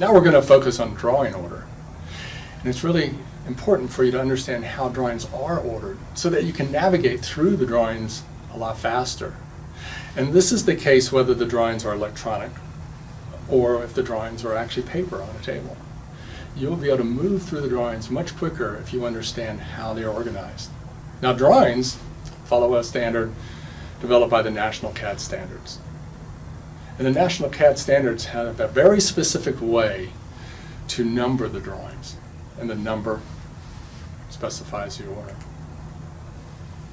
Now we're going to focus on drawing order. And it's really important for you to understand how drawings are ordered so that you can navigate through the drawings a lot faster. And this is the case whether the drawings are electronic or if the drawings are actually paper on a table. You'll be able to move through the drawings much quicker if you understand how they are organized. Now, drawings follow a standard developed by the National CAD Standards. And the National CAD Standards have a very specific way to number the drawings, and the number specifies the order.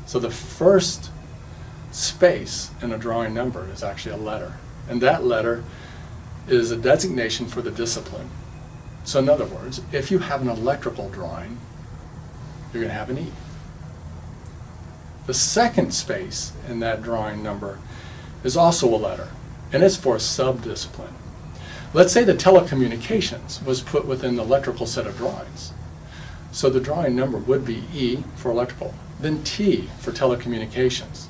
So the first space in a drawing number is actually a letter, and that letter is a designation for the discipline. So in other words, if you have an electrical drawing, you're going to have an E. The second space in that drawing number is also a letter, and it's for a sub-discipline. Let's say the telecommunications was put within the electrical set of drawings. So the drawing number would be E for electrical, then T for telecommunications.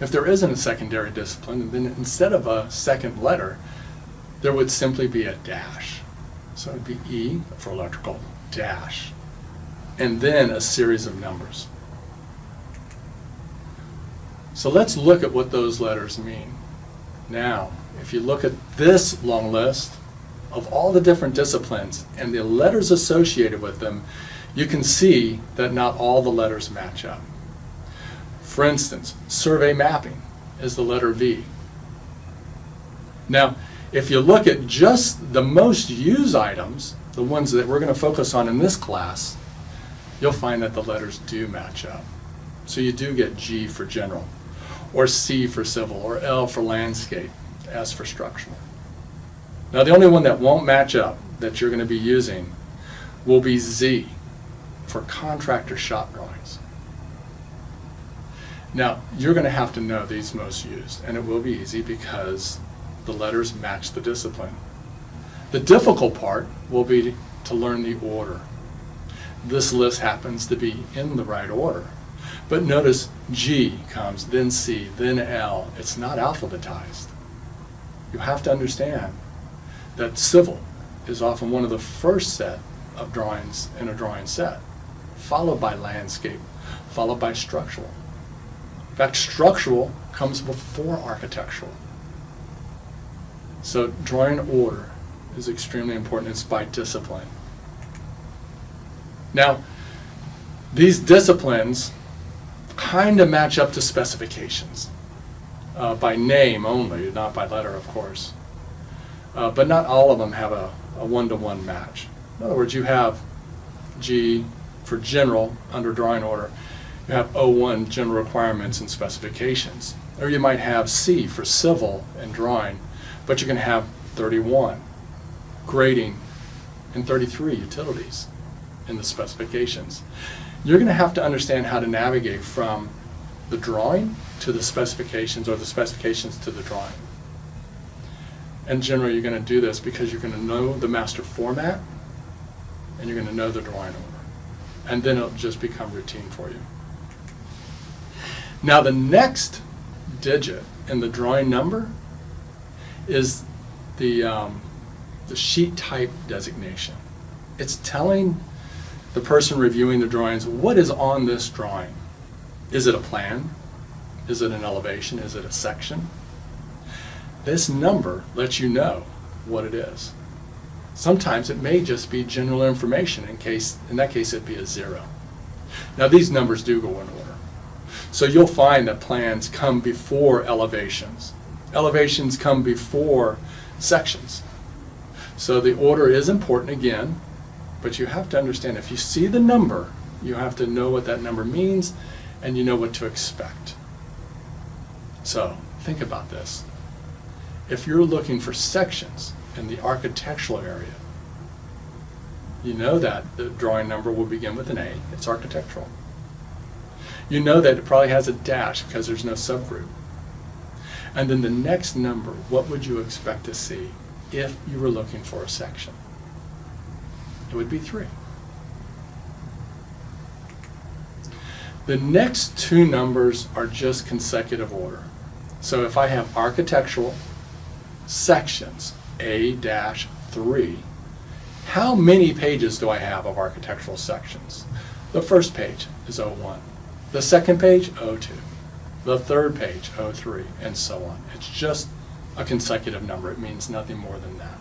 If there isn't a secondary discipline, then instead of a second letter, there would simply be a dash. So it would be E for electrical, dash, and then a series of numbers. So let's look at what those letters mean. Now, if you look at this long list of all the different disciplines and the letters associated with them, you can see that not all the letters match up. For instance, survey mapping is the letter V. Now, if you look at just the most used items, the ones that we're going to focus on in this class, you'll find that the letters do match up. So you do get G for general, or C for civil, or L for landscape, S for structural. Now the only one that won't match up that you're going to be using will be Z for contractor shop drawings. Now you're going to have to know these most used, and it will be easy because the letters match the discipline. The difficult part will be to learn the order. This list happens to be in the right order. But notice G comes, then C, then L. It's not alphabetized. You have to understand that civil is often one of the first set of drawings in a drawing set, followed by landscape, followed by structural. In fact, structural comes before architectural. So drawing order is extremely important. It's by discipline. Now, these disciplines kind of match up to specifications by name only, not by letter, of course. But not all of them have a one-to-one match. In other words, you have G for general under drawing order. You have O1 general requirements and specifications. Or you might have C for civil and drawing, but you're going to have 31 grading and 33 utilities in the specifications. You're going to have to understand how to navigate from the drawing to the specifications, or the specifications to the drawing. And generally you're going to do this because you're going to know the master format and you're going to know the drawing order. And then it'll just become routine for you. Now the next digit in the drawing number is the sheet type designation. It's telling the person reviewing the drawings what is on this drawing. Is it a plan? Is it an elevation? Is it a section? This number lets you know what it is. Sometimes it may just be general information. In that case it'd be a 0. Now these numbers do go in order. So you'll find that plans come before elevations. Elevations come before sections. So the order is important again, but you have to understand if you see the number, you have to know what that number means and you know what to expect. So think about this. If you're looking for sections in the architectural area, you know that the drawing number will begin with an A. It's architectural. You know that it probably has a dash because there's no subgroup. And then the next number, what would you expect to see if you were looking for a section? It would be 3. The next two numbers are just consecutive order. So if I have architectural sections A-3, 03, how many pages do I have of architectural sections? The first page is 01. The second page, 02. The third page, 03, and so on. It's just a consecutive number. It means nothing more than that.